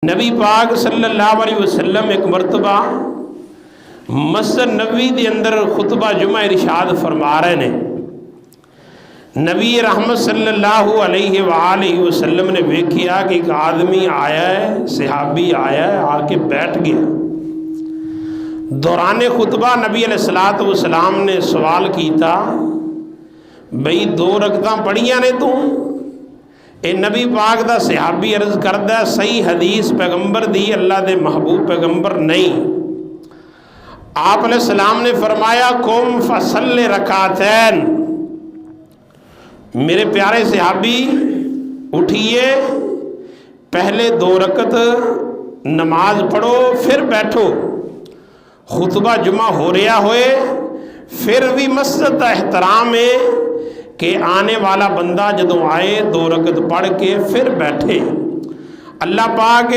نبی پاک صلی اللہ علیہ وسلم ایک مرتبہ مسجد نبوی دے اندر خطبہ جمعہ ارشاد فرما رہے نے. نبی رحمت صلی اللہ علیہ وآلہ وسلم نے ویکھیا کہ ایک آدمی آیا ہے، صحابی آیا ہے، آ کے بیٹھ گیا. دوران خطبہ نبی علیہ الصلوۃ والسلام نے سوال کیتا، بھئی 2 رکعتاں پڑھیاں نے تو؟ اے نبی پاک دا صحابی عرض کردہ صحیح حدیث پیغمبر دی اللہ دے محبوب پیغمبر نہیں. آپ علیہ السلام نے فرمایا قم فصل رکعتین، میرے پیارے صحابی اٹھیے، پہلے 2 رکعت نماز پڑھو پھر بیٹھو. خطبہ جمعہ ہو رہا ہوئے پھر بھی مسجد کا احترام ہے کہ آنے والا بندہ جدوں آئے 2 رکعت پڑھ کے پھر بیٹھے. اللہ پاک